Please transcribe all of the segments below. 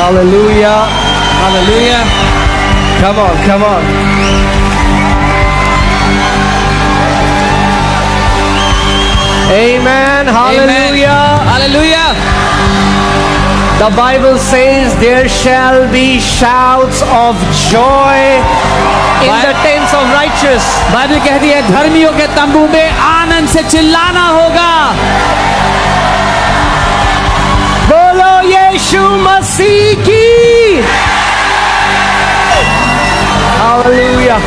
Hallelujah. Hallelujah. Come on, come on. Amen. Hallelujah. Amen. Hallelujah. The Bible says there shall be shouts of joy in the tents of righteous. Bible कहती है धर्मियों के तंबू में आनंद से चिल्लाना होगा। बोलो यीशु मसीह की। हालेलुया।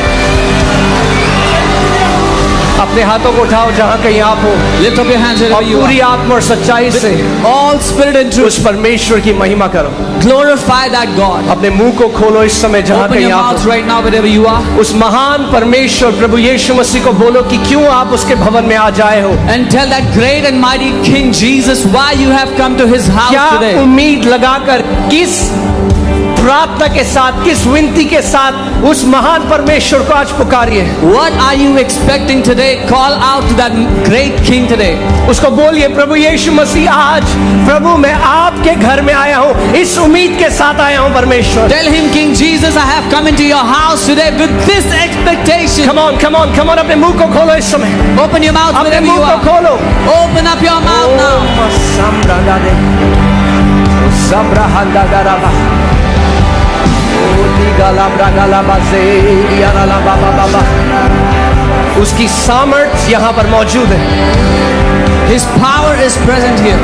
अपने हाथों को उठाओ जहां कहीं आप हो, Lift up your hands wherever और you पूरी are. आत्मा और सच्चाई से All spirit and truth. उस परमेश्वर की महिमा करो। Glorify that God. अपने मुंह को खोलो इस समय जहां Open कहीं your आप mouth हो। right now wherever you are. उस महान परमेश्वर प्रभु यीशु मसीह को बोलो कि क्यों आप उसके भवन में आ जाए हो। And tell that great and mighty King Jesus why you have come to his house क्या today. उम्मीद लगाकर, किस प्रार्थना के साथ, किस विनती के साथ उस महान परमेश्वर को आज पुकारिए। What are you expecting today? Call out to that great King today. उसको बोलिए प्रभु यीशु मसीह आज प्रभु मैं आपके घर में आया हूँ, इस उम्मीद के साथ आया हूँ परमेश्वर। Tell him, King Jesus, I have come into your house today with this expectation. Come on, come on, come on, अपने मुंह को खोलो इस समय। Open your mouth अपने wherever you मुंह को are. खोलो। Open up your mouth now. उसकी सामर्थ यहाँ पर मौजूद है। His power is present here.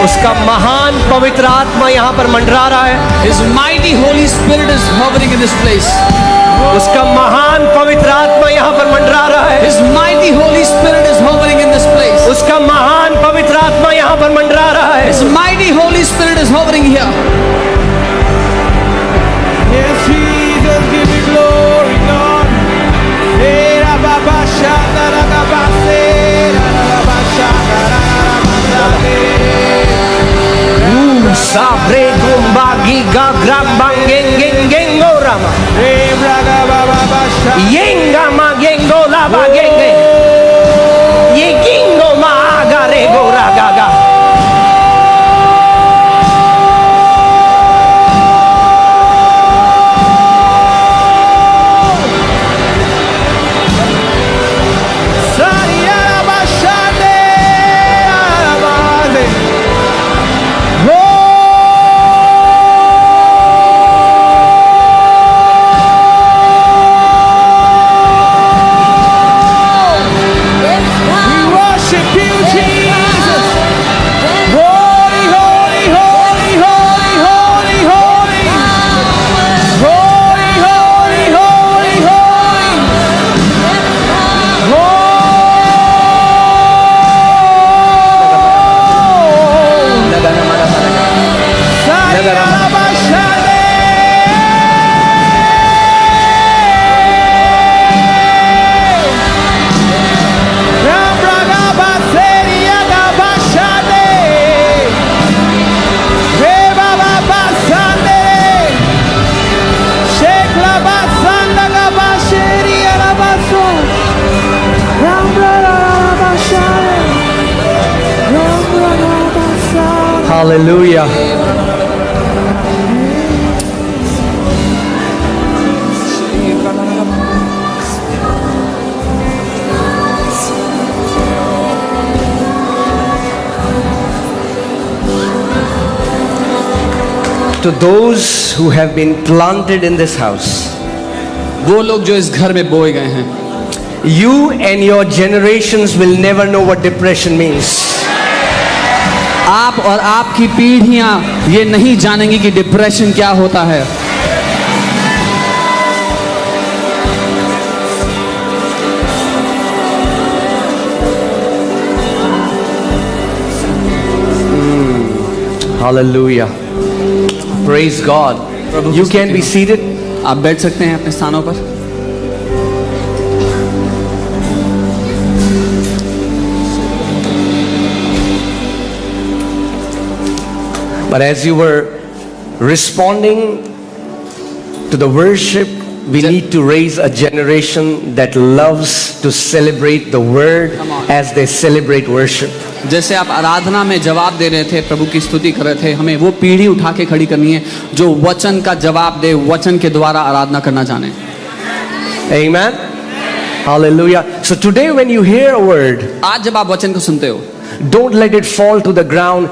उसका महान पवित्र आत्मा यहाँ पर मंडरा रहा है। His mighty Holy Spirit is hovering in this place. उसका महान पवित्र आत्मा यहाँ पर मंडरा रहा है। His mighty Holy Spirit is hovering in this place. उसका महान पवित्र आत्मा यहाँ पर मंडरा रहा है। His mighty Holy Spirit is hovering here. Yes, Jesus, give me glory, Lord. Hey, Rababa, Shanda, Rababa, Say, Rababa, Shanda, Rababa, Say. Sabre gumba giga grambang geng geng geng orama. Hey, Braga, Baba, Shanda. Yenga ma gengo lava genge. Yegingo ma agare gora gaga. Sari, Rababa, Shanda, Rababa, Say. We worship you, Jesus. Holy, holy, holy, holy, holy, holy. Holy, holy, holy, holy. Hallelujah. To those who have been planted in this house, वो लोग जो इस घर में बोए गए हैं, you and your generations will never know what depression means. आप और आपकी पीढ़ियां ये नहीं जानेंगी कि डिप्रेशन क्या होता है। Hallelujah. Praise God. You can be seated. आप बैठ सकते हैं अपने स्थानों पर। But as you were responding to the worship, we need to raise a generation that loves to celebrate the word Come on. as they celebrate worship. जैसे आप आराधना में जवाब दे रहे थे, प्रभु की स्तुति कर रहे थे, हमें वो पीढ़ी उठा के खड़ी करनी है जो वचन का जवाब दे, वचन के द्वारा आराधना करना जाने। Amen. Hallelujah. So today when you hear a word, आज जब आप वचन को सुनते हो, don't let it fall to the ground.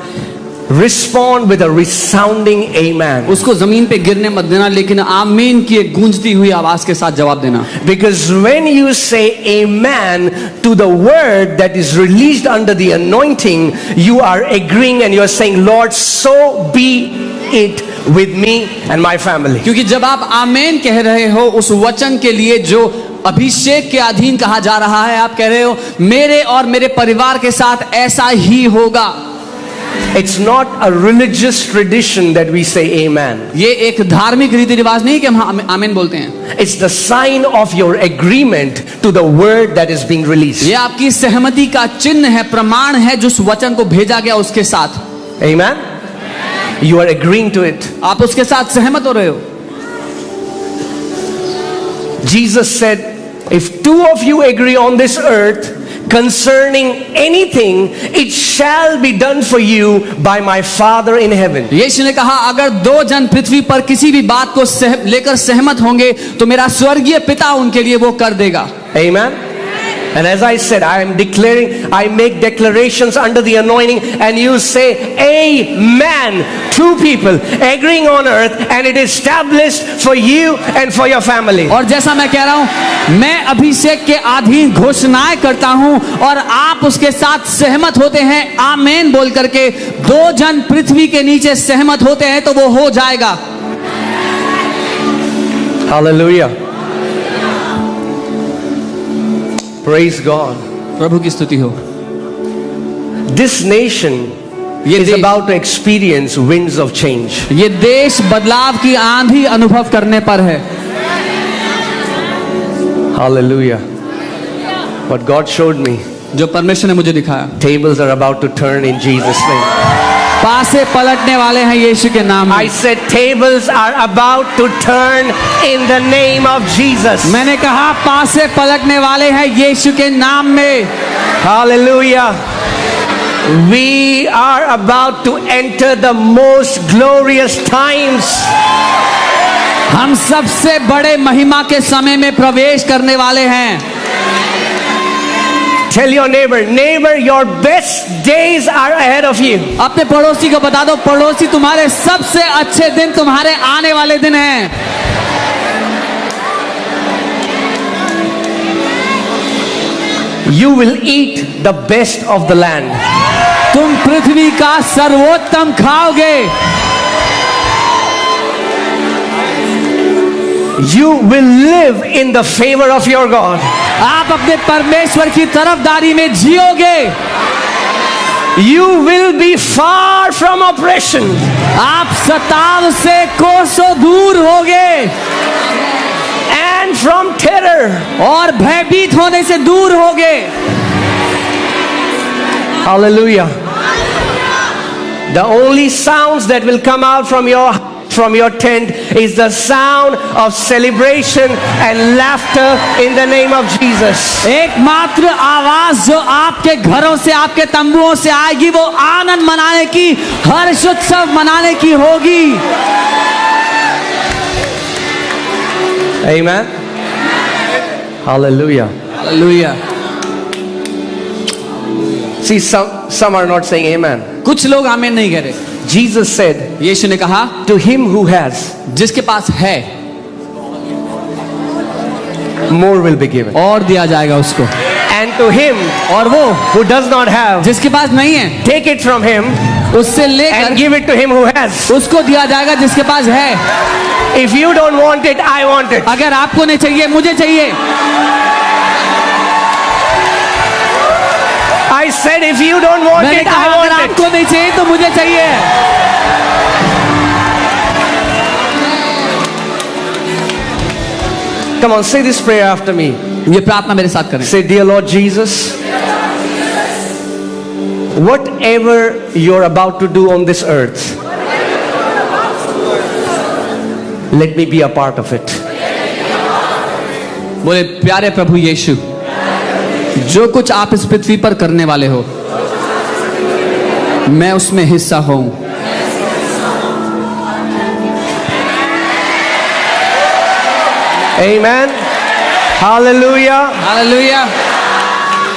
Respond with a resounding amen. उसको जमीन पे गिरने मत देना, लेकिन आमीन की एक गूंजती हुई आवाज के साथ जवाब देना। Because when you say amen to the word that is released under the anointing, you are agreeing and you are saying, Lord, so be it with me and my family. क्योंकि जब आप आमीन कह रहे हो उस वचन के लिए जो अभिषेक के अधीन कहा जा रहा है, आप कह रहे हो मेरे और मेरे परिवार के साथ ऐसा ही होगा। It's not a religious tradition that we say amen. ये एक धार्मिक रीति रिवाज नहीं कि हम आमीन बोलते हैं। It's the sign of your agreement to the word that is being released. ये आपकी सहमति का चिन्ह है, प्रमाण है जो उस वचन को भेजा गया उसके साथ। Amen. You are agreeing to it. आप उसके साथ सहमत हो रहे हो। Jesus said, if two of you agree on this earth concerning anything, it shall be done for you by my Father in heaven. यीशु ने कहा, अगर दो जन पृथ्वी पर किसी भी बात को लेकर सहमत होंगे तो मेरा स्वर्गीय पिता उनके लिए वो कर देगा। Amen. And as I said, I am declaring, I make declarations under the anointing, and you say amen. Two people agreeing on earth, and it is established for you and for your family. और जैसा मैं कह रहा हूं, मैं अभिषेक के अधीन घोषणाएं करता हूं और आप उसके साथ सहमत होते हैं आमीन बोल करके। दो जन पृथ्वी के नीचे सहमत होते हैं तो वो हो जाएगा। Hallelujah. Praise God. प्रभु की स्तुति हो। This nation is about to experience winds of change. ये देश बदलाव की आंधी अनुभव करने पर है। Hallelujah. What God showed me, जो परमेश्वर ने मुझे दिखाया, tables are about to turn in Jesus' name. पासे पलटने वाले हैं यीशु के नाम में। I said tables are about to turn in the name of Jesus. मैंने कहा पासे पलटने वाले हैं यीशु के नाम में। Hallelujah. We are about to enter the most glorious times. हम सबसे बड़े महिमा के समय में प्रवेश करने वाले हैं। Tell your neighbor, neighbor, your best days are ahead of you. अपने पड़ोसी को बता दो, पड़ोसी तुम्हारे सबसे अच्छे दिन तुम्हारे आने वाले दिन हैं। You will eat the best of the land. तुम पृथ्वी का सर्वोत्तम खाओगे। You will live in the favor of your God. आप अपने परमेश्वर की तरफदारी में जियोगे। You will be far from oppression. आप सताव से कोसों दूर होगे And from terror. और भयभीत होने से दूर होगे। Hallelujah. The only sounds that will come out from your tent is the sound of celebration and laughter in the name of Jesus. एकमात्र आवाज जो आपके घरों से, आपके तंबुओं से आएगी, वो आनंद मनाने की, हर्ष उत्सव मनाने की होगी। Amen. Hallelujah. Hallelujah. See, some are not saying amen. कुछ लोग आमीन नहीं कह रहे। Jesus said, यीशु ने कहा, to him who has, जिसके पास है more will be given. और दिया जाएगा उसको, And to him और वो who does not have, जिसके पास नहीं है take it from him उससे and लेकर give it to him who has. उसको दिया जाएगा जिसके पास है। If you don't want it, I want it. अगर आपको नहीं चाहिए, मुझे चाहिए। I said, if you don't want मैंने it, कहा I अगर want it. आपको नहीं चाहिए तो मुझे चाहिए। Come on, say this prayer after me. ये प्रार्थना मेरे साथ करें। Say, dear Lord Jesus, whatever you're about to do on this earth, Let me be a part of it. बोले प्यारे प्रभु यीशु, जो कुछ आप इस पृथ्वी पर करने वाले हो, मैं उसमें हिस्सा हूं। Amen. Hallelujah. Hallelujah,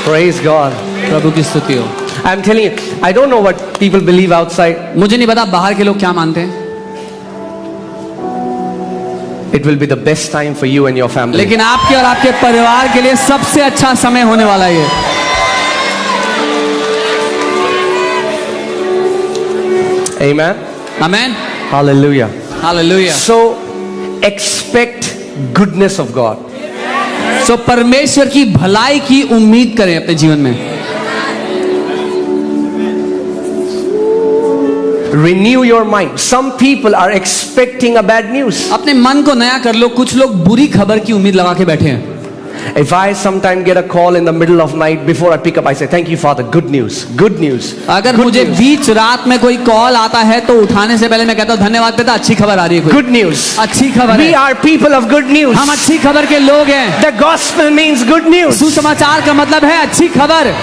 Praise God. प्रभु की स्तुति हो। I'm telling you, I don't know what people believe outside. मुझे नहीं पता बाहर के लोग क्या मानते हैं, It will be the best time for you and your family. लेकिन आपके और आपके परिवार के लिए सबसे अच्छा समय होने वाला है ये। Amen. Amen, Hallelujah. Hallelujah. So expect goodness of God. सो परमेश्वर की भलाई की उम्मीद करें अपने जीवन में। Renew your mind. Some people are expecting a bad news. अपने मन को नया कर लो। कुछ लोग बुरी खबर की उम्मीद लगा के बैठे हैं। If I sometime get a call in the middle of night, before I pick up, I say, thank you, Father, good news, good news. अगर good मुझे news, बीच रात में कोई कॉल आता है तो उठाने से पहले मैं कहता हूँ धन्यवाद पिता, अच्छी खबर आ रही है कोई। good news. अच्छी खबर We है, are people of good news. हम अच्छी खबर के लोग हैं। The gospel means good news. सुसमाचार का मतलब है अच्छी खबर।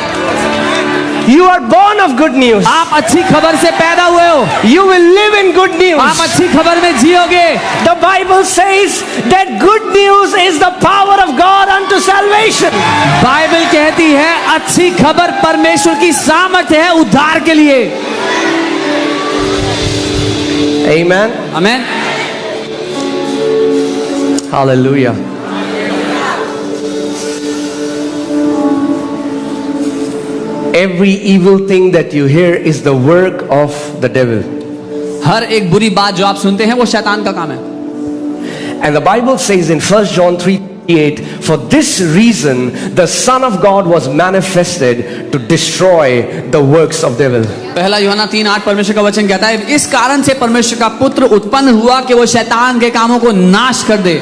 You are born of good news. आप अच्छी खबर से पैदा हुए हो, You will live in good news. आप अच्छी खबर में जियोगे। The Bible says that good news is the power of God unto salvation. Bible कहती है अच्छी खबर परमेश्वर की सामर्थ्य है उद्धार के लिए। Amen. Amen, Hallelujah. Every evil thing that you hear is the work of the devil. हर एक बुरी बात जो आप सुनते हैं वो शैतान का काम है। And the Bible says in 1 John 3:8, for this reason the Son of God was manifested to destroy the works of devil. पहला यूहन्ना 3:8 परमेश्वर का वचन कहता है इस कारण से परमेश्वर का पुत्र उत्पन्न हुआ कि वो शैतान के कामों को नाश कर दे।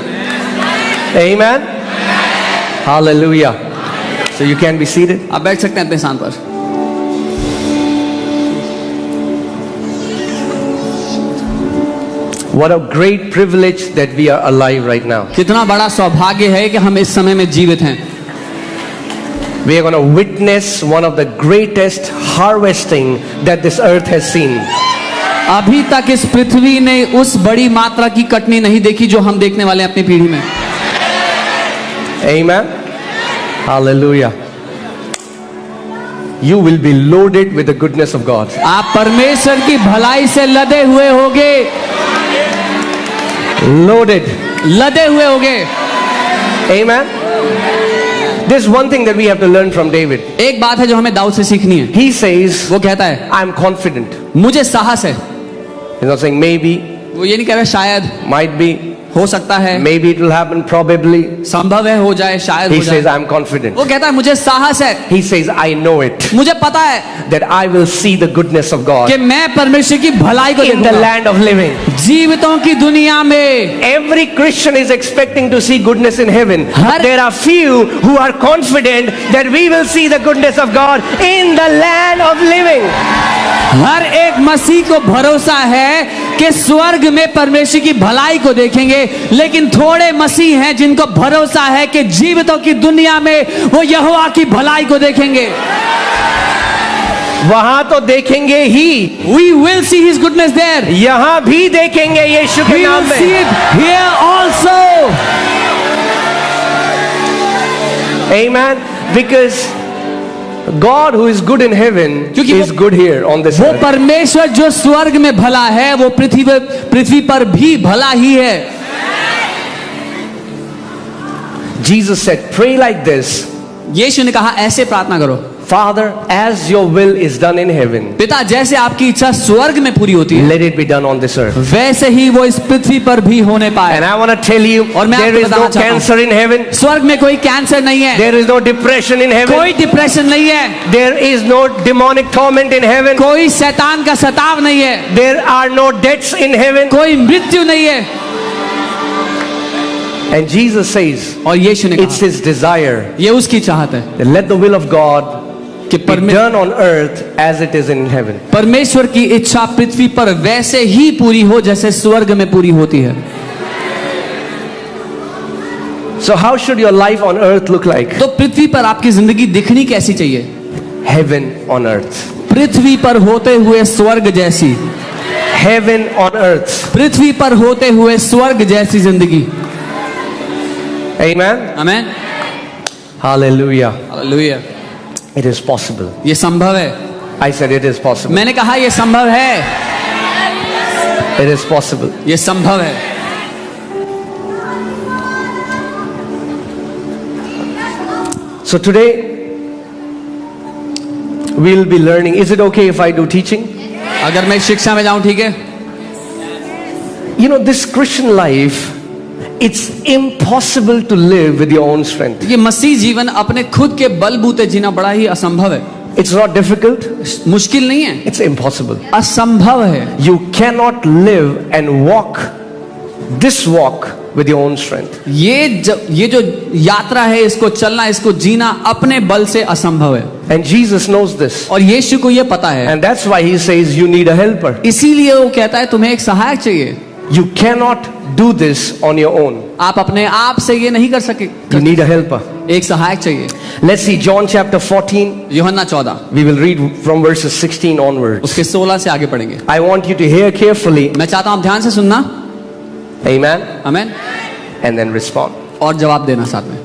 Amen. Hallelujah. So you can be seated. आप बैठ सकते हैं अपने स्थान पर। What a great privilege that we are alive right now. कितना बड़ा सौभाग्य है कि हम इस समय में जीवित हैं। We are going to witness one of the greatest harvesting that this earth has seen. अभी तक इस पृथ्वी ने उस बड़ी मात्रा की कटनी नहीं देखी जो हम देखने वाले हैं अपनी पीढ़ी में। Amen. Hallelujah. You will be loaded with the goodness of God. आप परमेश्वर की भलाई से लदे हुए होगे, Loaded. लदे हुए होगे। Amen. There's one thing that we have to learn from David. एक बात है जो हमें दाऊद से सीखनी है। He says, वो कहता है I'm confident. मुझे साहस है। He's not saying maybe, वो ये नहीं कह रहा शायद, might be, हो सकता है, maybe it will happen, probably. संभव है हो जाए, शायद He हो says, जाए। I'm confident. वो कहता है मुझे साहस है, He says, I know it. मुझे पता है That I will see the goodness of God कि मैं परमेश्वर की भलाई को in the देखूंगा। land of living. जीवितों की दुनिया में Every Christian is expecting to see goodness in heaven. Her- There are few who are confident that we will see the goodness of God in the land of living. हर एक मसीह को भरोसा है कि स्वर्ग में परमेश्वर की भलाई को देखेंगे, लेकिन थोड़े मसीह हैं जिनको भरोसा है कि जीवितों की दुनिया में वो यहोवा की भलाई को देखेंगे। वहां तो देखेंगे ही, We will see his goodness there. यहां भी देखेंगे यीशु के We नाम will see में. it here also. Amen. Because God who is good in heaven क्योंकि is वो- good here on this वो earth. परमेश्वर जो स्वर्ग में भला है वो पृथ्वी पर भी भला ही है। Jesus said, pray like this. यीशु ने कहा ऐसे प्रार्थना करो, Father, as your will is done in heaven, पिता जैसे आपकी इच्छा स्वर्ग में पूरी होती है let it be done on this earth. वैसे ही वो इस पृथ्वी पर भी होने पाए। And I want to tell you, और मैं there आपको is no बताना चाहता हूं, cancer in heaven. स्वर्ग में कोई कैंसर नहीं है, There is no depression in heaven. कोई डिप्रेशन नहीं है, There is no demonic torment in heaven. कोई शैतान का सताव नहीं है, There are no deaths in heaven. कोई मृत्यु नहीं है। And Jesus says, और यीशु ने it's कहा his desire ये उसकी चाहत है that let the will of God कि be done on earth as it is in heaven. परमेश्वर की इच्छा पृथ्वी पर वैसे ही पूरी हो जैसे स्वर्ग में पूरी होती है। So how should your life on earth look like? तो पृथ्वी पर आपकी जिंदगी दिखनी कैसी चाहिए? Heaven on earth. पृथ्वी पर होते हुए स्वर्ग जैसी, Heaven on earth. पृथ्वी पर होते हुए स्वर्ग जैसी जिंदगी। Amen. Amen. Hallelujah. Hallelujah. It is possible. ये संभव है। I said it is possible. मैंने कहा ये संभव है, It is possible. ये संभव है। So today we'll be learning. Is it okay if I do teaching? अगर मैं शिक्षा में जाऊं ठीक है? You know, this Christian life, it's impossible to live with your own strength. ये मसीह जीवन अपने खुद के बलबूते जीना बड़ा ही असंभव है। It's not difficult, मुश्किल नहीं है, it's impossible. असंभव है। You cannot live and walk this walk with your own strength. ये जो यात्रा है, इसको चलना, इसको जीना अपने बल से असंभव है। And Jesus knows this. और यीशु को ये पता है, And that's why he says you need a helper. इसीलिए वो कहता है तुम्हें एक सहायक चाहिए। You cannot do this on your own. आप अपने आप से ये नहीं कर सके, You need a helper. एक सहायक चाहिए। Let's see John chapter 14. यूहन्ना 14 We will read from verses 16 onwards. उसके 16 से आगे पढ़ेंगे। I want you to hear carefully. मैं चाहता हूं आप ध्यान से सुनना, Amen. Amen, And then respond. और जवाब देना साथ में।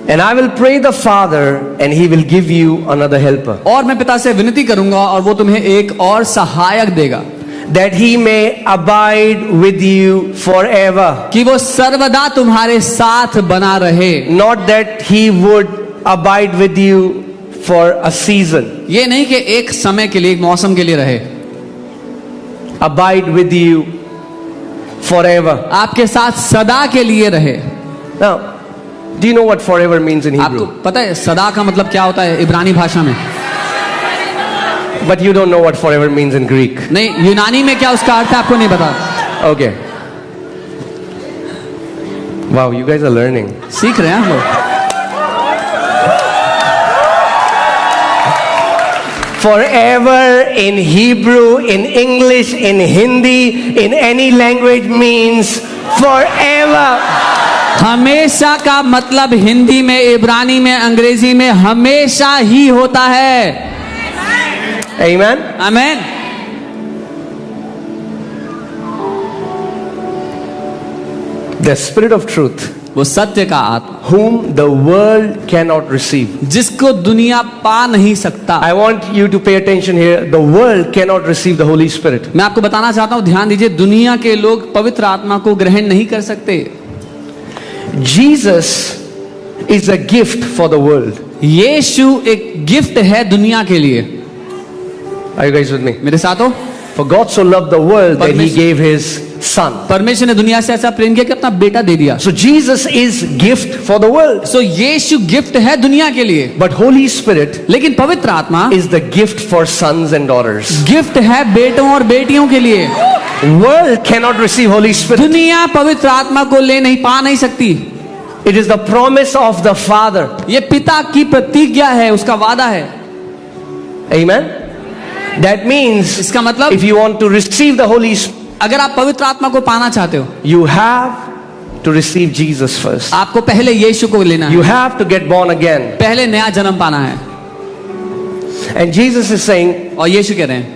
And I will pray the Father and he will give you another helper, और मैं पिता से विनती करूंगा और वो तुम्हें एक और सहायक देगा, that he may abide with you forever. कि वो सर्वदा तुम्हारे साथ बना रहे। Not that he would abide with you for a season. ये नहीं कि एक समय के लिए, एक मौसम के लिए रहे, Abide with you forever. आपके साथ सदा के लिए रहे। Now, do you know what forever means in आपको Hebrew? पता है सदा का मतलब क्या होता है इब्रानी भाषा में? But you don't know what forever means in Greek. नहीं, यूनानी में क्या उसका अर्थ है आपको नहीं पता? Okay. Wow, you guys are learning. सीख रहे हैं हम लोग। Forever in Hebrew, in English, in Hindi, in any language means forever. हमेशा का मतलब हिंदी में, इब्रानी में, अंग्रेजी में हमेशा ही होता है। Amen. Amen. The Spirit of truth, वो सत्य का आत्मा, whom the world cannot receive. जिसको दुनिया पा नहीं सकता। I want you to pay attention here. The world cannot receive the Holy Spirit. मैं आपको बताना चाहता हूं, ध्यान दीजिए, दुनिया के लोग पवित्र आत्मा को ग्रहण नहीं कर सकते। Jesus is a gift for the world. यीशु एक गिफ्ट है दुनिया के लिए। Are you guys with me? मेरे साथ हो? For God so loved the world that he Permission. gave his son. परमेश्वर ने दुनिया से ऐसा प्रेम किया कि अपना बेटा दे दिया। So Jesus is gift for the world. So यीशु गिफ्ट है दुनिया के लिए, But Holy Spirit लेकिन पवित्र आत्मा is the gift for sons and daughters. Gift है बेटों और बेटियों के लिए। World cannot receive Holy Spirit. दुनिया पवित्र आत्मा को ले नहीं पा नहीं सकती। It is the promise of the Father. ये पिता की प्रतिज्ञा है, उसका वादा है। Amen. That means इसका मतलब if you want to receive the Holy Spirit, अगर आप पवित्र आत्मा को पाना चाहते हो, you have to receive Jesus first. आपको पहले यीशु को लेना You है, have to get born again. पहले नया जन्म पाना है। And Jesus is saying और यीशु कह रहे हैं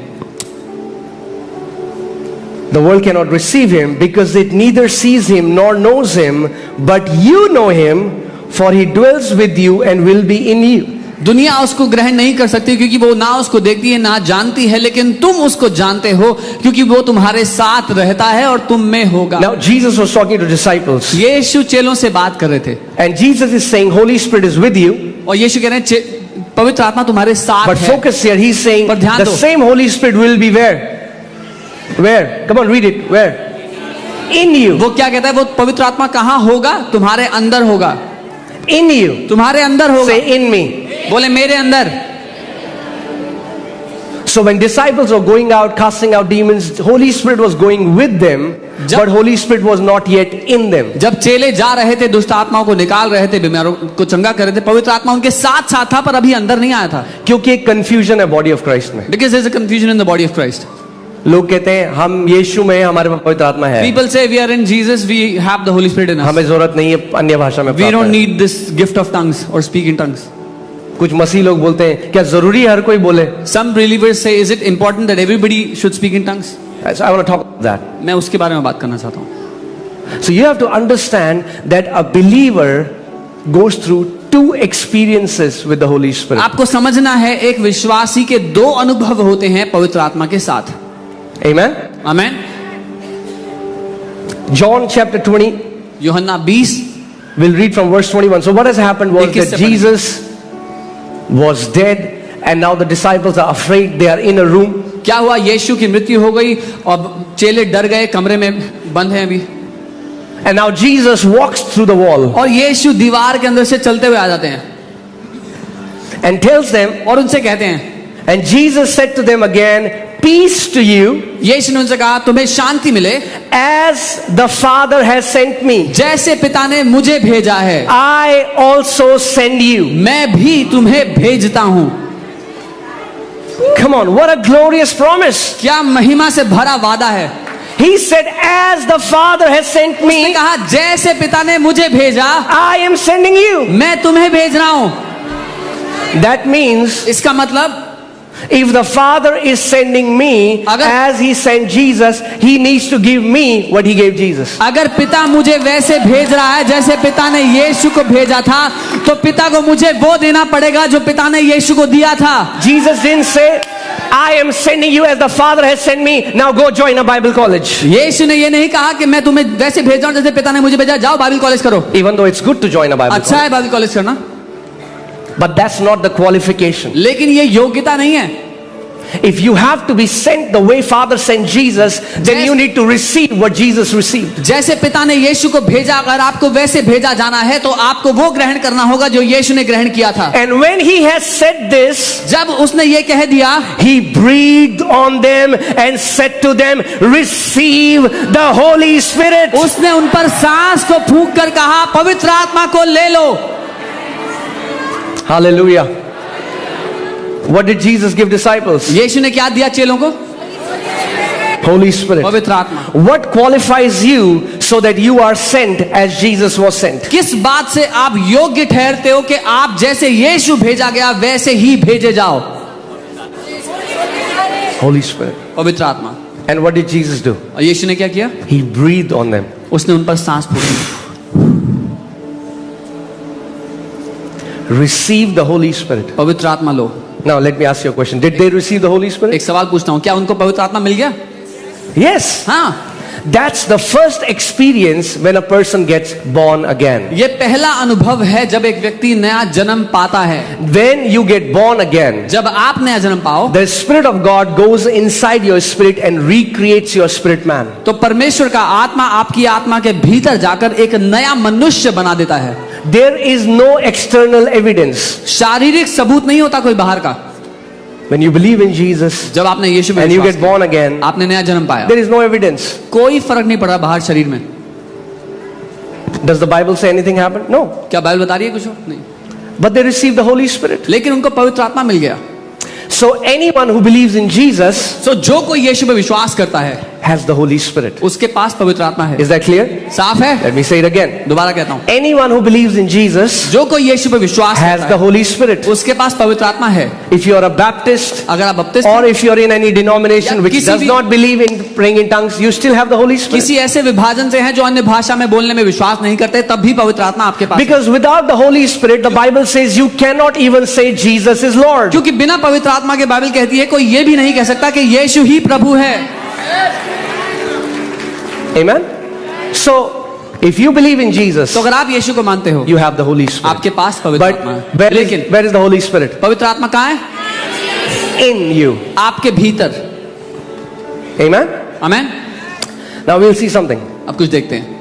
the world cannot receive him because it neither sees him nor knows him, but you know him, for he dwells with you and will be in you. दुनिया उसको ग्रहण नहीं कर सकती क्योंकि वो ना उसको देखती है ना जानती है, लेकिन तुम उसको जानते हो क्योंकि वो तुम्हारे साथ रहता है और तुम में होगा। Now Jesus was talking to disciples, यीशु चेलों से बात कर रहे थे and Jesus is saying Holy Spirit is with you, और यीशु कह रहे हैं पवित्र आत्मा तुम्हारे साथ but है। focus here, he's saying पर ध्यान the दो। same Holy Spirit will be where? Come on, read it. Where? In you. वो क्या कहता है? वो पवित्र आत्मा कहाँ होगा? तुम्हारे अंदर होगा। In you. तुम्हारे अंदर होगा। Say in me. बोले मेरे अंदर। So when disciples were going out casting out demons, Holy Spirit was going with them, but Holy Spirit was not yet in them. जब चेले जा रहे थे, दुष्ट आत्माओं को निकाल रहे थे, बीमारों को चंगा कर रहे थे, पवित्र आत्मा उनके साथ साथ था पर अभी अंदर नहीं आया था। क्योंकि एक confusion है body of Christ में. Because there is a confusion in the body of Christ. लोग कहते हैं हम यीशु में हैं, हमारे पास पवित्र आत्मा है, People say we are in Jesus, we have the Holy Spirit in us. हमें जरूरत नहीं है अन्य भाषा में We प्रार्थना don't करने। need this gift of tongues or speak in tongues. कुछ मसीह लोग बोलते हैं क्या जरूरी है हर कोई बोले? Some believers say, is it important that everybody should speak in tongues? So I want to talk about that. मैं उसके बारे में बात करना चाहता हूँ. So you have to understand that a believer goes through two experiences with the Holy Spirit. आपको समझना है एक विश्वासी के दो अनुभव होते हैं पवित्र आत्मा के साथ. Amen. आमेन. John chapter 20, यूहन्ना 20 we'll read from verse 21. So what has happened was 21 that से Jesus was dead and now the disciples are afraid. They are in a room. क्या हुआ? यीशु की मृत्यु हो गई और चेले डर गए, कमरे में बंद हैं अभी. And now Jesus walks through the wall और यीशु दीवार के अंदर से चलते हुए आ जाते हैं and tells them, और उनसे कहते हैं. and Jesus said to them again, peace to you, यीशु ने उनसे कहा तुम्हें शांति मिले, as the Father has sent me, जैसे पिता ने मुझे भेजा है I also send you. मैं भी तुम्हें भेजता हूं. Come on, what a glorious promise. क्या महिमा से भरा वादा है. He said, as the Father has sent उसने me, कहा जैसे पिता ने मुझे भेजा I am sending you. मैं तुम्हें भेज रहा हूं. That means इसका मतलब if the Father is sending me अगर- as He sent Jesus, He needs to give me what He gave Jesus. अगर पिता मुझे वैसे भेज रहा है जैसे पिता ने यीशु को भेजा था, तो पिता को मुझे वो देना पड़ेगा जो पिता ने यीशु को दिया था. Jesus didn't say, I am sending you as the Father has sent me, now go join a Bible college. यीशु ने ये नहीं कहा कि मैं तुम्हें वैसे भेज रहा हूं जैसे पिता ने मुझे भेजा, जाओ बाइबल कॉलेज करो. Even though it's good to join a Bible अच्छा college. है बाइबल कॉलेज करना, But that's not the qualification. लेकिन ये योग्यता नहीं है. If you have to be sent the way Father sent Jesus, then you need to receive what Jesus received. जैसे पिता ने यीशु को भेजा, अगर आपको वैसे भेजा जाना है तो आपको वो ग्रहण करना होगा जो यीशु ने ग्रहण किया था. And when He has said this, जब उसने ये कह दिया, He breathed on them and said to them, receive the Holy Spirit. उसने उन पर सांस को फूंक कर कहा पवित्र आत्मा को ले लो. Hallelujah. What did Jesus give disciples? यीशु ने क्या दिया चेलों को? Holy Spirit. पवित्र आत्मा. What qualifies you so that you are sent as Jesus was sent? किस बात से आप योग्य ठहरते हो कि आप जैसे यीशु भेजा गया वैसे ही भेजे जाओ? Holy Spirit. पवित्र आत्मा. And what did Jesus do? और यीशु ने क्या किया? He breathed on them. उसने उन पर सांस फूंकी. Receive the Holy Spirit. पवित्र आत्मा लो. Now let me ask you a question. Did they receive the Holy Spirit? एक सवाल पूछता हूं, क्या उनको पवित्र आत्मा मिल गया? Yes. हाँ. That's the first experience when a person gets born again. ये पहला अनुभव है जब एक व्यक्ति नया जन्म पाता है. When you get born again, जब आप नया जन्म पाओ the Spirit of God goes inside your spirit and recreates your spirit man. तो परमेश्वर का आत्मा आपकी आत्मा के भीतर जाकर एक नया मनुष्य बना देता है. There is no external evidence. शारीरिक सबूत नहीं होता कोई बाहर का. When you believe in Jesus जब आपने यीशु में and you विश्वास get born again, किया, आपने नया जन्म पाया, there is no evidence. कोई फर्क नहीं पड़ा बाहर शरीर में. Does the Bible say anything happened? No. क्या बाइबल बता रही है कुछ? नहीं. But they received the Holy Spirit. लेकिन उनको पवित्र आत्मा मिल गया. So anyone who believes in Jesus सो जो कोई यीशु पे विश्वास करता है has the Holy Spirit. उसके पास पवित्र आत्मा है. Is that clear? साफ है? Let me say it again. दोबारा कहता हूं, Anyone who believes in Jesus जो कोई यीशु पे विश्वास has करता the है Holy Spirit. उसके पास पवित्र आत्मा है. If you are a Baptist अगर आप बपतिस्म or if you are in any denomination या which किसी does भी- not believe in praying in tongues, you still have the Holy Spirit. किसी ऐसे विभाजन से हैं जो अन्य भाषा में बोलने में विश्वास नहीं करते, तब भी पवित्र आत्मा आपके पास है. Because without the Holy Spirit, the Bible says you cannot even say Jesus is Lord. क्योंकि बिना पवित्र आत्मा के बाइबल कहती है कोई ये भी नहीं कह सकता कि यीशु ही प्रभु है. Amen? So, if you believe in Jesus, तो अगर आप यीशु को मानते हो you have the Holy Spirit. आपके पास पवित्र But आत्मा है. where लेकिन is the Holy Spirit? पवित्र आत्मा कहाँ है? In you. आपके भीतर. Amen? आमेन. Now we'll see something. अब कुछ देखते हैं.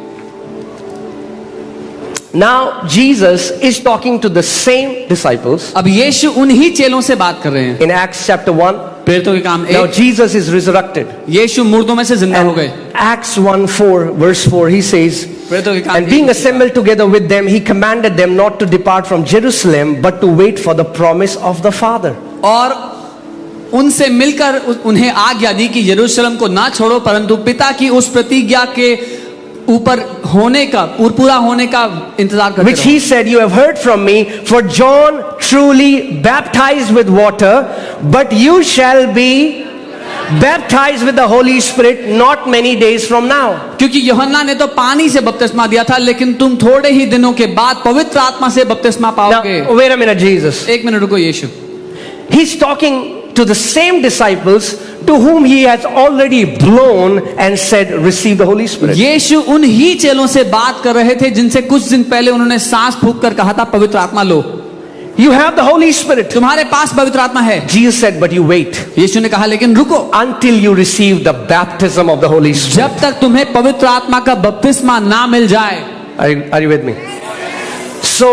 Now Jesus is talking to the same disciples अब यीशु उन्हीं चेलों से बात कर रहे हैं. in Acts chapter 1. प्रेरितों के काम Now 1. Jesus is resurrected. यीशु मुर्दों में से जिंदा हो And गए. Acts 1:4 verse 4 he says, प्रेरितों के काम and being 1. assembled together with them, he commanded them not to depart from Jerusalem, but to wait for the promise of the Father. और उनसे मिलकर उन्हें आज्ञा दी कि यरूशलेम को ना छोड़ो, परंतु पिता की उस प्रतिज्ञा के ऊपर होने का पूरा होने का इंतजार करते Which रहो। he said, you have heard from me, for John truly baptized with water, but you shall be baptized with the Holy Spirit not many days from now. क्योंकि यूहन्ना ने तो पानी से बपतिस्मा दिया था, लेकिन तुम थोड़े ही दिनों के बाद पवित्र आत्मा से बपतिस्मा पाओगे। Now, wait a minute, Jesus. एक मिनट रुको यीशु। He's talking to the same disciples to whom he has already blown and said, receive the Holy Spirit. यीशु उन ही चेलों से बात कर रहे थे जिनसे कुछ दिन पहले उन्होंने सांस फूंक कर कहा था पवित्र आत्मा लो, You have the Holy Spirit. तुम्हारे पास पवित्र आत्मा है। Jesus said, but you wait यीशु ने कहा लेकिन रुको, until you receive the baptism of the Holy Spirit. जब तक तुम्हें पवित्र आत्मा का बपतिस्मा ना मिल जाए। Are you with me? So,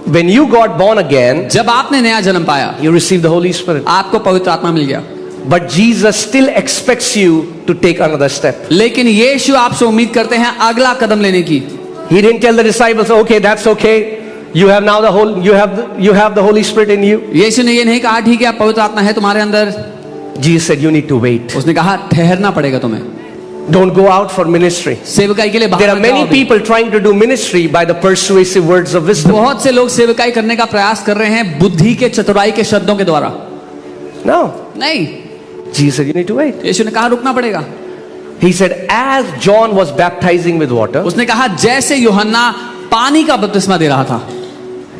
when you got born again, जब आपने नया जन्म पाया, you received the Holy Spirit. आपको पवित्र आत्मा मिल गया, But Jesus still expects you to take another step. लेकिन यीशु आपसे उम्मीद करते हैं अगला कदम लेने की। He didn't tell the disciples, okay, that's okay. You have now you have the Holy Spirit in you. यीशु ने ये नहीं कहा ठीक है अब पवित्र आत्मा है तुम्हारे अंदर। Jesus said, you need to wait. उसने कहा ठहरना पड़ेगा तुम्हें, Don't go out for ministry. सेवकाई के लिए There बाहर are मत many जाओ अभी। people trying to do ministry by the persuasive words of wisdom. बहुत से लोग सेवकाई करने का प्रयास कर रहे हैं बुद्धि के चतुराई के शब्दों के द्वारा। No. नहीं, Jesus said, you need to wait. यीशु ने कहा रुकना पड़ेगा। He said, as John was baptizing with water, उसने कहा जैसे यूहन्ना पानी का बपतिस्मा दे रहा था,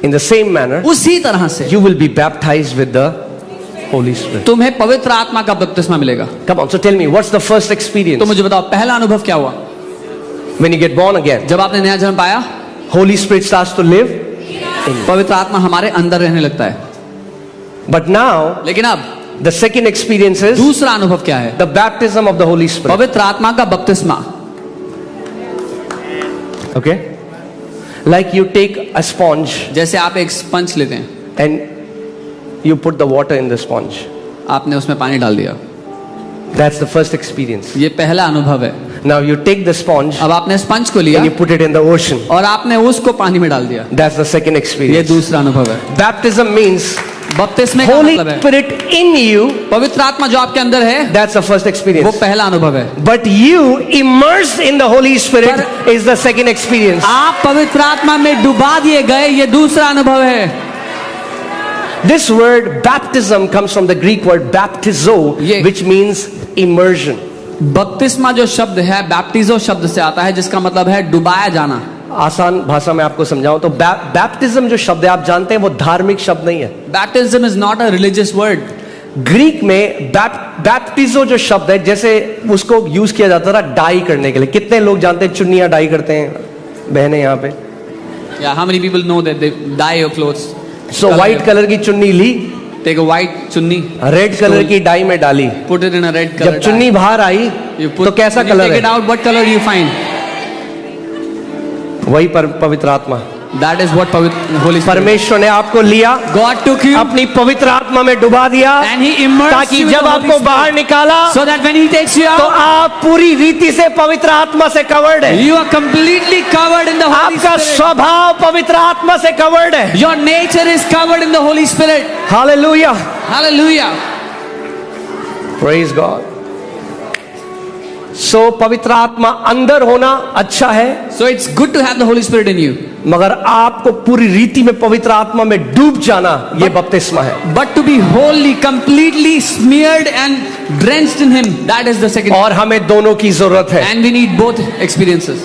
in the same manner, उसी तरह से you will be baptized with the Holy Spirit. तुम्हें पवित्र आत्मा का बपतिस्मा मिलेगा। Come on, so tell me, what's the first experience? तो मुझे बताओ पहला अनुभव क्या हुआ? When you get born again, जब आपने नया जन्म पाया, Holy Spirit starts to live. पवित्र आत्मा हमारे अंदर रहने लगता है। But now, लेकिन अब the second experience is दूसरा अनुभव क्या है? the baptism of the Holy Spirit. पवित्र आत्मा का बपतिस्मा। Okay? Like you take a sponge जैसे आप एक स्पंज लेते हैं, and you put the water in the sponge. आपने उसमें पानी डाल दिया, That's the first experience. ये पहला अनुभव है। Now you take the sponge अब आपने स्पंज को लिया and you put it in the ocean. और आपने उसको पानी में डाल दिया, That's the second ये experience. दूसरा अनुभव है। Baptism means बपतिस्मे का Holy मतलब है Spirit in you. पवित्र आत्मा जो आपके अंदर है, That's the first वो experience. पहला अनुभव है। But you immersed in the Holy Spirit is the second experience. आप पवित्र आत्मा में डुबा दिए गए, ये दूसरा अनुभव है। This word baptism comes from the Greek word baptizo, Yeah. which means immersion. बपतिस्मा जो शब्द है बैप्टिजो शब्द से आता है, जिसका मतलब है डुबाया जाना। आसान भाषा में आपको समझाऊं तो बैप्टिज्म जो शब्द है आप जानते हैं वो धार्मिक शब्द नहीं है। Baptism is not a religious word. Greek में बैप्टिजो जो शब्द है, जैसे उसको यूज किया जाता था डाई करने के लिए। कितने लोग जानते हैं चुन्नियां डाई करते हैं? बहनें यहाँ पे। Yeah, how many people know that they dye your clothes? So white colour की चुन्नी ली, Take a white chunni, red colour की डाई में डाली। put it in a red color जब चुन्नी dye. बाहर आई You put, तो कैसा when you कलर take है? it out, what color do you find? वही पवित्र आत्मा। That is what Holy Spirit. परमेश्वर ने आपको लिया, God took you अपनी पवित्र आत्मा में डुबा दिया, and He immersed ताकि you with जब the Holy आपको Spirit. बाहर निकाला So that when He takes you तो out, आप पूरी रीति से पवित्र आत्मा से कवर्ड है। you are completely covered in the Holy आपका Spirit. स्वभाव पवित्र आत्मा से कवर्ड है। Your nature is covered in the Holy Spirit. Hallelujah, Hallelujah. Praise God. सो पवित्र आत्मा अंदर होना अच्छा है, So it's good to have the Holy Spirit in you. मगर आपको पूरी रीति में पवित्र आत्मा में डूब जाना ये बपतिस्मा है। But to be wholly, completely smeared and drenched in Him, that is the second. और हमें दोनों की जरूरत है। And we need both experiences.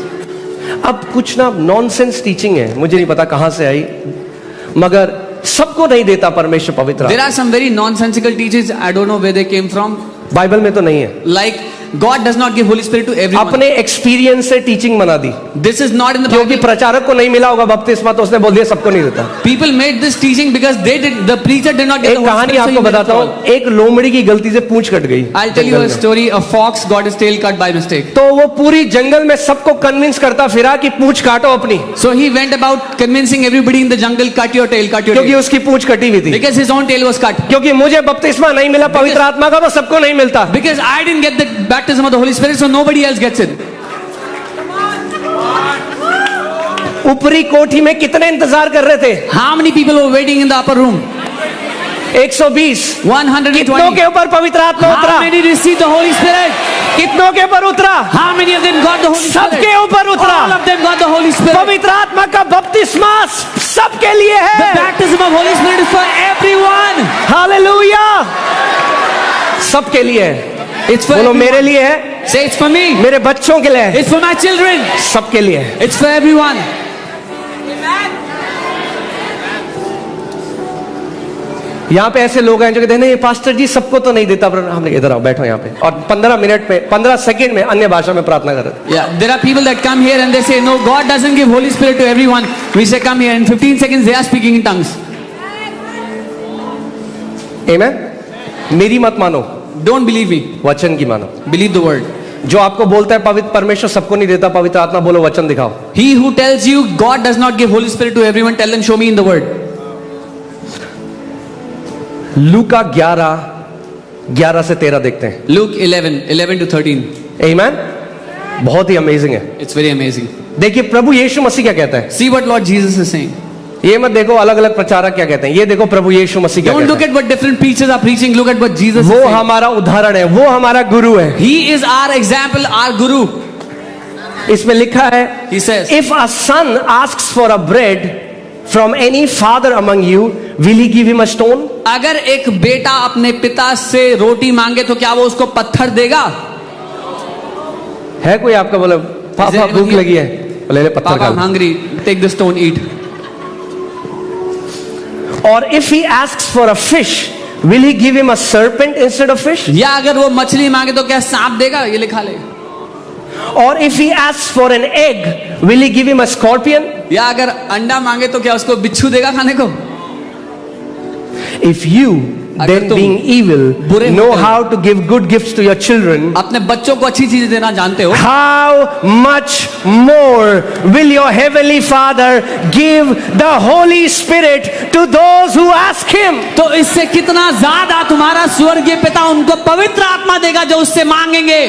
अब कुछ ना नॉनसेंस टीचिंग है, मुझे नहीं पता कहां से आई, मगर सबको नहीं देता परमेश्वर पवित्र There आत्मा। are some very nonsensical teachings. I don't know where they came from. Bible में तो नहीं है। Like God does not give Holy Spirit to everyone. अपने एक्सपीरियंस से टीचिंग बना दी, This is not in the क्योंकि Bible. प्रचारक को नहीं मिला होगा बपतिस्मा तो उसने बोल दिया सबको नहीं देता। People made this teaching because the preacher did not get एक the Holy कहानी Spirit. So he आपको made it बताता all. हूँ, एक लोमड़ी की गलती से पूंछ कट गई। I'll tell you jungle a में। story. A fox got his tail cut by mistake. तो वो पूरी जंगल में सबको कन्विंस करता फिरा कि पूंछ काटो अपनी, So he went about convincing everybody in the jungle, cut your tail, cut your क्योंकि tail. उसकी पूंछ कटी हुई थी। Because his own tail was cut. क्योंकि मुझे बपतिस्मा नहीं मिला पवित्र आत्मा का, तो सबको नहीं मिलता। Because I didn't get the baptism of the Holy Spirit, so nobody else gets it. ऊपरी कोठी में कितने इंतजार कर रहे थे? How many people were waiting in the upper room? 120। 120. कितनों के ऊपर पवित्र आत्मा How उतरा? many received the Holy Spirit? कितनों के ऊपर उतरा? How many of them got the Holy Spirit? सबके ऊपर उतरा। All of them got the Holy Spirit. पवित्र आत्मा का बपतिस्मा सबके लिए The है। baptism of Holy Spirit is for everyone. Hallelujah, सबके लिए है। It's for बोलो everyone. मेरे लिए है, Say it's for me. मेरे बच्चों के लिए है, It's for my children. सबके लिए है। It's for everyone. यहाँ पे ऐसे लोग हैं जो कहते हैं नहीं पास्टर जी सबको तो नहीं देता, पर हमने इधर आओ बैठो यहाँ पे, और 15 मिनट में 15 सेकंड में अन्य भाषा में प्रार्थना कर रहे Yeah, there are people that come here and they say, no, God doesn't give Holy Spirit to everyone. We say, come here. In 15 seconds, they are speaking in tongues. आमेन। मेरी मत मानो, Don't believe me. वचन की मानो। Believe the word. जो आपको बोलता है पवित्र परमेश्वर सबको नहीं देता पवित्र आत्मा, बोलो वचन दिखाओ। He who tells you God does not give Holy Spirit to everyone, tell them, show me in the word. लूका 11 से 13 देखते हैं। Luke 11 to 13. आमेन। बहुत ही अमेजिंग है। It's very amazing. देखिए प्रभु यीशु मसीह क्या कहता है। See what Lord Jesus is saying. ये मत देखो अलग अलग प्रचारक क्या कहते हैं, ये देखो प्रभु यीशु मसीह क्या Don't कहता look है। at what different preachers are preaching. Look at what Jesus is वो saying. हमारा उदाहरण है, वो हमारा गुरु है। He is our example, our guru. इसमें लिखा है, He says, if a son asks for a bread from any father among you, will he give him a stone? अगर एक बेटा अपने पिता से रोटी मांगे तो क्या वो उसको पत्थर देगा? है कोई आपका बोले पापा anyone भूख here? लगी है, बोले ले पत्थर Papa, खा I'm ले। hungry. Take the stone, eat. और if he asks for a fish, will he give him a serpent instead of fish? या अगर वो मछली मांगे तो क्या सांप देगा? ये लिखा ले. और if he asks for an egg, will he give him a scorpion? या अगर अंडा मांगे तो क्या उसको बिच्छू देगा खाने को? If you, अगर then तुम being evil, बुरे know होते हो, how to give good gifts to your children, अपने बच्चों को अच्छी चीजें देना जानते हो, how much more will your heavenly Father give the Holy Spirit to those who ask him? तो इससे कितना ज्यादा तुम्हारा स्वर्गीय पिता उनको पवित्र आत्मा देगा जो उससे मांगेंगे.